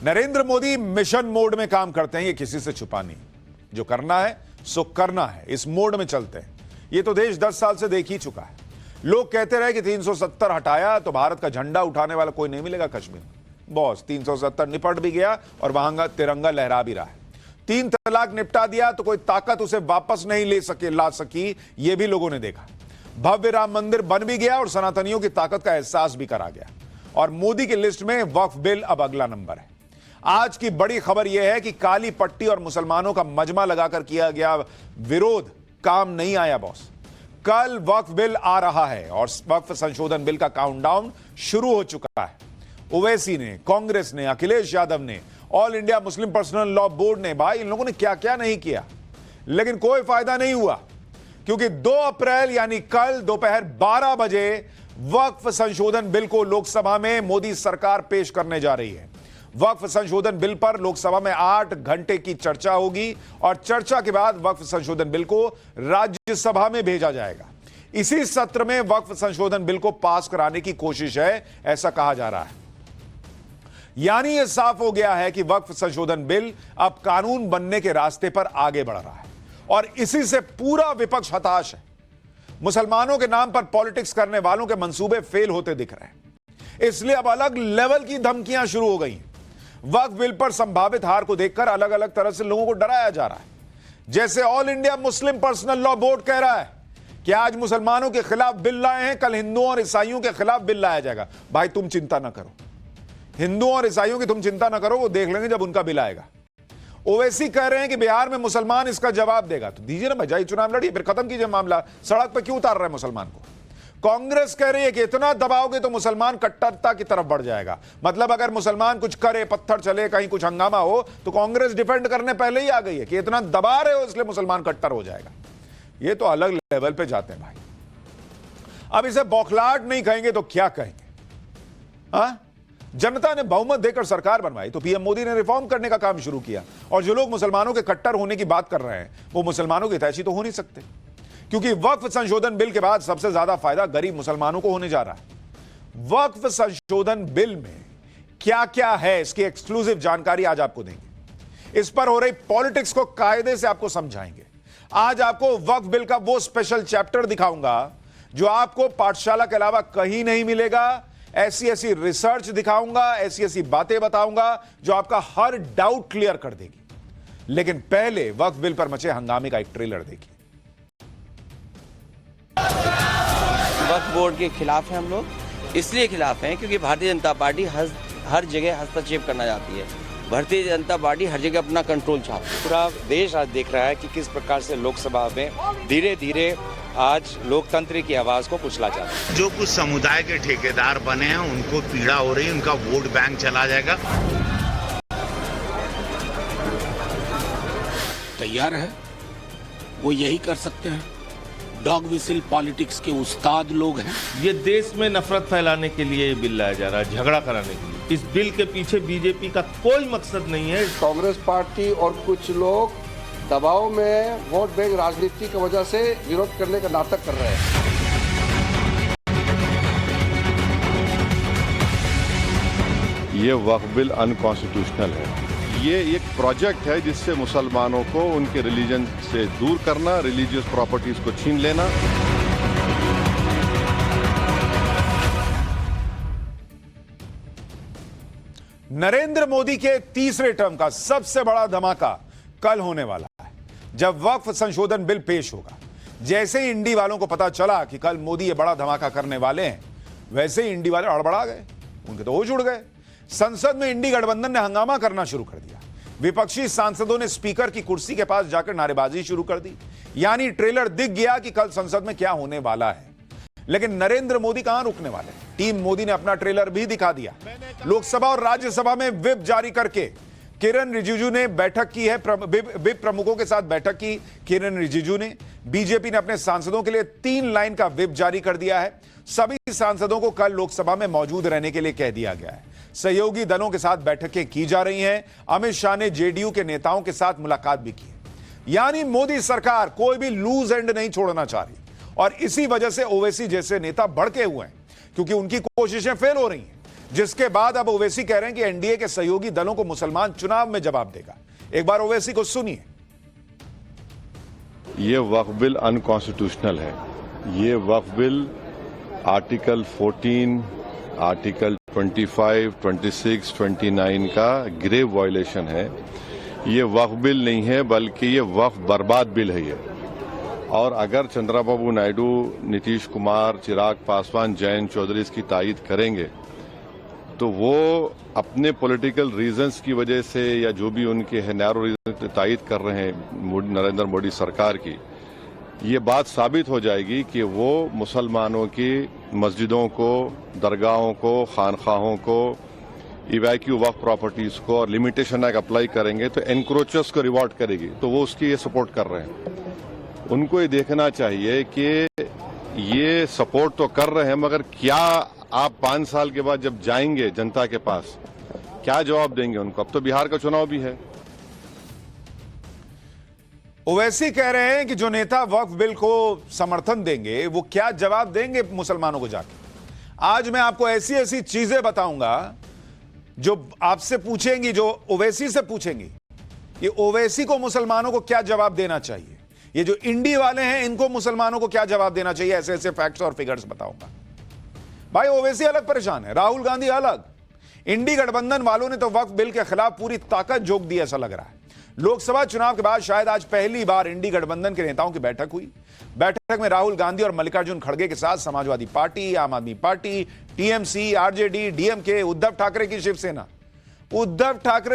Narendra Modi mission mode में काम करते हैं, ये किसी से छुपा नहीं। जो करना है सो करना है, इस मोड में चलते हैं। ये तो देश 10 साल से देख ही चुका है। लोग कहते रहे कि 370 हटाया तो भारत का झंडा उठाने वाला कोई नहीं मिलेगा कश्मीर में। बॉस 370 निपट भी गया और वहां का तिरंगा लहरा भी रहा है। 3 तलाक निपटा दिया तो कोई ताकत उसे वापस नहीं ला सकी, ये भी लोगों ने देखा। भव्य राम मंदिर बन भी गया और सनातनियों की ताकत का एहसास भी करा गया। और मोदी की लिस्ट में वक्फ बिल अब अगला नंबर है। आज की बड़ी खबर यह है कि काली पट्टी और मुसलमानों का मजमा लगाकर किया गया विरोध काम नहीं आया बॉस। कल वक्फ बिल आ रहा है और वक्फ संशोधन बिल का काउंटडाउन शुरू हो चुका है। ओवैसी ने, कांग्रेस ने, अखिलेश यादव ने, all India Muslim personal law board ने, भाई इन लोगों ने क्या क्या नहीं किया, लेकिन कोई फायदा नहीं हुआ, क्योंकि 2 अप्रैल यानी कल दोपहर 12 बजे वक्फ संशोधन बिल को लोकसभा में मोदी सरकार पेश करने जा रही है। वक्फ संशोधन बिल पर लोकसभा में 8 घंटे की चर्चा होगी और चर्चा के बाद वक्फ संशोधन बिल को राज्यसभा में भेजा जाएगा। इसी सत्र में वक्फ संशोधन बिल को पास कराने की कोशिश है, ऐसा कहा जा रहा है। यानी यह साफ हो गया है कि वक्फ संशोधन बिल अब कानून बनने के रास्ते पर आगे बढ़ रहा है और इसी से पूरा विपक्ष हताश है। मुसलमानों के नाम पर पॉलिटिक्स करने वालों के मंसूबे फेल होते दिख रहे हैं, इसलिए अब अलग लेवल की धमकियां शुरू हो गई हैं। वक्फ बिल पर संभावित हार को देखकर अलग अलग तरह से लोगों को डराया जा रहा है। जैसे all India Muslim personal law board कह रहा है कि आज मुसलमानों के खिलाफ बिल लाए हैं, कल हिंदुओं और ईसाइयों के खिलाफ बिल लाया जाएगा। भाई तुम चिंता ना करो, हिंदुओं और ईसाइयों की तुम चिंता ना करो, वो देख लेंगे जब उनका बिल आएगा। ओवैसी कह रहे हैं कि बिहार में मुसलमान इसका जवाब देगा, तो दीजिए ना भैया, चुनाव लड़िए, फिर खत्म कीजिए मामला। सड़क पर क्यों उतार रहे हैं मुसलमान को? कांग्रेस कह रही है कि इतना दबाओगे तो मुसलमान कट्टरता की तरफ बढ़ जाएगा। मतलब अगर मुसलमान कुछ करे, पत्थर चले, कहीं कुछ हंगामा हो, तो कांग्रेस डिफेंड करने पहले ही आ गई है कि इतना दबा रहे हो इसलिए मुसलमान कट्टर हो जाएगा। ये तो अलग लेवल पे जाते हैं भाई। अब इसे बौखलाहट नहीं कहेंगे तो क्या कहेंगे? हाँ, जनता ने बहुमत देकर सरकार बनवाई तो पीएम मोदी ने रिफॉर्म करने का काम शुरू किया। और जो लोग मुसलमानों के कट्टर होने की बात कर रहे हैं वो मुसलमानों की हितैषी तो हो नहीं सकते, क्योंकि वक्फ संशोधन बिल के बाद सबसे ज्यादा फायदा गरीब मुसलमानों को होने जा रहा है। वक्फ संशोधन बिल में क्या क्या है इसकी एक्सक्लूसिव जानकारी आज आपको देंगे। इस पर हो रही पॉलिटिक्स को कायदे से आपको समझाएंगे। आज आपको वक्फ बिल का वो स्पेशल चैप्टर दिखाऊंगा जो आपको पाठशाला के अलावा कहीं नहीं मिलेगा। ऐसी ऐसी रिसर्च दिखाऊंगा, ऐसी ऐसी बातें बताऊंगा जो आपका हर डाउट क्लियर कर देगी। लेकिन पहले वक्फ बिल पर मचे हंगामे का एक ट्रेलर देखिए। वक्फ बोर्ड के खिलाफ हैं हम लोग, इसलिए खिलाफ हैं क्योंकि भारतीय जनता पार्टी हर जगह हस्तक्षेप करना चाहती है। भारतीय जनता पार्टी हर जगह अपना कंट्रोल चाहती है। पूरा देश आज देख रहा है कि किस प्रकार से लोकसभा में धीरे धीरे आज लोकतंत्र की आवाज को कुचला जा रहा है। जो कुछ समुदाय के ठेकेदार बने हैं उनको पीड़ा हो रही है, उनका वोट बैंक चला जाएगा। तैयार है, वो यही कर सकते हैं। डॉग विसिल पॉलिटिक्स के उस्ताद लोग हैं। ये देश में नफरत फैलाने के लिए बिल लाया जा रहा है, झगड़ा कराने के लिए। इस बिल के पीछे बीजेपी का कोई मकसद नहीं है। कांग्रेस पार्टी और कुछ लोग दबाव में वोट बैंक राजनीति की वजह से विरोध करने का नाटक कर रहे हैं। ये वक्फ बिल अनकॉन्स्टिट्यूशनल है। ये एक प्रोजेक्ट है जिससे मुसलमानों को उनके रिलीजन से दूर करना, रिलीजियस प्रॉपर्टीज को छीन लेना। नरेंद्र मोदी के तीसरे टर्म का सबसे बड़ा धमाका कल होने वाला है, जब वक्फ संशोधन बिल पेश होगा। जैसे ही इंडी वालों को पता चला कि कल मोदी ये बड़ा धमाका करने वाले हैं, वैसे ही इंडी वाले अड़बड़ा गए, उनके तो होश उड़ गए। संसद में इंडी गठबंधन ने हंगामा करना शुरू कर दिया। विपक्षी सांसदों ने स्पीकर की कुर्सी के पास जाकर नारेबाजी शुरू कर दी। यानी ट्रेलर दिख गया कि कल संसद में क्या होने वाला है। लेकिन नरेंद्र मोदी कहां रुकने वाले? टीम मोदी ने अपना ट्रेलर भी दिखा दिया। लोकसभा और राज्यसभा में व्हिप जारी करके किरण रिजिजू ने बैठक की है। व्हिप प्रमुखों के साथ बैठक की किरण रिजिजू ने। बीजेपी ने अपने सांसदों के लिए 3 लाइन का व्हिप जारी कर दिया है। सभी सांसदों को कल लोकसभा में मौजूद रहने के लिए कह दिया गया है। सहयोगी दलों के साथ बैठकें की जा रही हैं। अमित शाह ने जेडीयू के नेताओं के साथ मुलाकात भी की। यानी मोदी सरकार कोई भी लूज एंड नहीं छोड़ना चाह रही और इसी वजह से ओवैसी जैसे नेता भड़के हुए हैं, क्योंकि उनकी कोशिशें फेल हो रही हैं। जिसके बाद अब ओवैसी कह रहे हैं कि एनडीए के सहयोगी दलों को मुसलमान चुनाव में जवाब देगा। एक बार ओवैसी को सुनिए। ये वक्फ बिल अनकॉन्स्टिट्यूशनल है। ये वक्फ बिल आर्टिकल 14, आर्टिकल 25, 26, 29 का ग्रेव वायलेशन है। ये वक्फ बिल नहीं है बल्कि ये वक्फ बर्बाद बिल है ये। और अगर चंद्रबाबू नायडू, नीतीश कुमार, चिराग पासवान, जयंत चौधरी इसकी तायीद करेंगे तो वो अपने पॉलिटिकल रीजंस की वजह से या जो भी उनके है नैरो रीजन तायीद कर रहे हैं नरेंद्र मोदी सरकार की, ये बात साबित हो जाएगी कि वो मुसलमानों की मस्जिदों को, दरगाहों को, खानखाहों को, इवैक्यू वक्फ प्रॉपर्टीज को और लिमिटेशन एक्ट अप्लाई करेंगे तो एनक्रोचर्स को रिवॉर्ड करेगी। तो वो उसकी ये सपोर्ट कर रहे हैं। उनको ये देखना चाहिए कि ये सपोर्ट तो कर रहे हैं मगर क्या आप 5 साल के बाद जब जाएंगे जनता के पास क्या जवाब देंगे उनको? अब तो बिहार का चुनाव भी है। ओवैसी कह रहे हैं कि जो नेता वक्फ बिल को समर्थन देंगे वो क्या जवाब देंगे मुसलमानों को जाके। आज मैं आपको ऐसी ऐसी चीजें बताऊंगा जो आपसे पूछेंगी, जो ओवैसी से पूछेंगी कि ओवैसी को मुसलमानों को क्या जवाब देना चाहिए। ये जो इंडी वाले हैं इनको मुसलमानों को क्या जवाब देना चाहिए, ऐसे ऐसे फैक्ट्स और फिगर्स बताऊंगा। भाई ओवैसी अलग परेशान है, राहुल गांधी अलग। इंडी गठबंधन वालों ने तो वक्फ बिल के खिलाफ पूरी ताकत झोंक दी, ऐसा लग रहा है। लोकसभा चुनाव के बाद शायद आज पहली बार इंडी गठबंधन के नेताओं की बैठक हुई। बैठक में राहुल गांधी और मल्लिकार्जुन खड़गे के साथ समाजवादी पार्टी, आम आदमी party, TMC, RJD, DMK, Uddhav Thackeray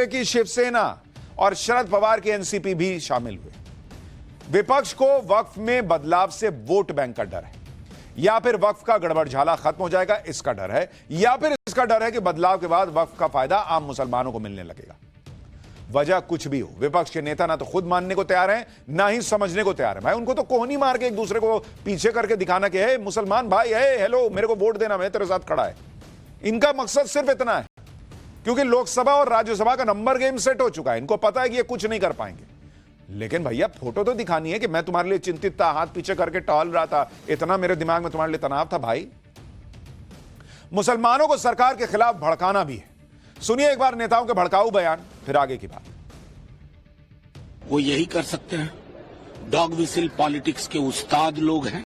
की शिवसेना और शरद पवार की एनसीपी भी शामिल हुए। विपक्ष को वक्फ में बदलाव से वोट बैंक का डर है, या फिर वक्फ का गड़बड़झाला खत्म हो जाएगा इसका डर है, या फिर इसका डर है कि बदलाव के बाद वक्फ का फायदा आम मुसलमानों को मिलने लगेगा। वजह कुछ भी हो, विपक्ष के नेता ना तो खुद मानने को तैयार हैं ना ही समझने को तैयार है। भाई उनको तो कोहनी मार के एक दूसरे को पीछे करके दिखाना कि हे मुसलमान भाई, हे हेलो मेरे को वोट देना, मैं तेरे साथ खड़ा है। इनका मकसद सिर्फ इतना है क्योंकि लोकसभा और राज्यसभा का नंबर गेम सेट हो चुका है। इनको पता है कि ये कुछ नहीं कर पाएंगे, लेकिन भैया फोटो तो दिखानी है कि मैं तुम्हारे लिए चिंतित था, हाथ पीछे करके टहल रहा था, इतना मेरे दिमाग में तुम्हारे लिए तनाव था। भाई मुसलमानों को सरकार के खिलाफ भड़काना भी है। सुनिए एक बार नेताओं के भड़काऊ बयान, फिर आगे की बात। वो यही कर सकते हैं। डॉग विसिल पॉलिटिक्स के उस्ताद लोग हैं।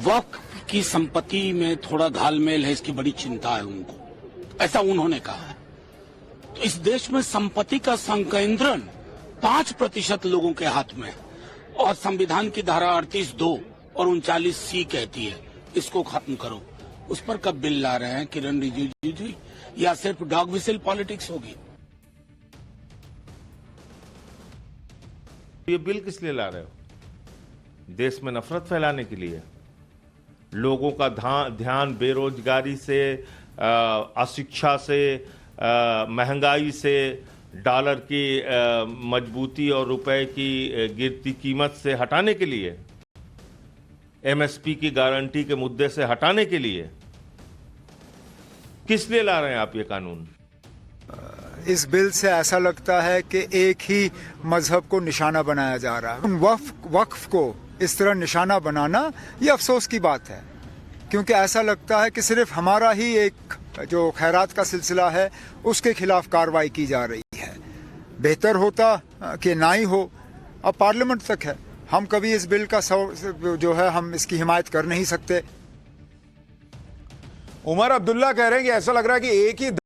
वक्फ की संपत्ति में थोड़ा घालमेल है, इसकी बड़ी चिंता है उनको, ऐसा उन्होंने कहा है। तो इस देश में संपत्ति का संकेंद्रण 5% लोगों के हाथ में है और संविधान की धारा 38(2) और 39(c) कहती है इसको खत्म करो। उस पर कब बिल ला रहे हैं किरण रिजिजू जी, या सिर्फ डॉग विसिल पॉलिटिक्स होगी? ये बिल किस लिए ला रहे हो? देश में नफरत फैलाने के लिए? लोगों का ध्यान बेरोजगारी से, अशिक्षा से, महंगाई से, डॉलर की मजबूती और रुपए की गिरती कीमत से हटाने के लिए, एमएसपी की गारंटी के मुद्दे से हटाने के लिए? किस लिए ला रहे हैं आप ये कानून? इस बिल से ऐसा लगता है कि एक ही मजहब को निशाना बनाया जा रहा है। वक्फ को इस तरह निशाना बनाना ये अफसोस की बात है, क्योंकि ऐसा लगता है कि सिर्फ हमारा ही एक जो खैरात का सिलसिला है उसके खिलाफ कार्रवाई की जा रही है। बेहतर होता कि ना ही हो। अब पार्लियामेंट तक है, हम कभी इस बिल का जो है हम इसकी हिमायत कर नहीं सकते। उमर अब्दुल्ला कह रहे हैं कि ऐसा लग रहा है कि एक ही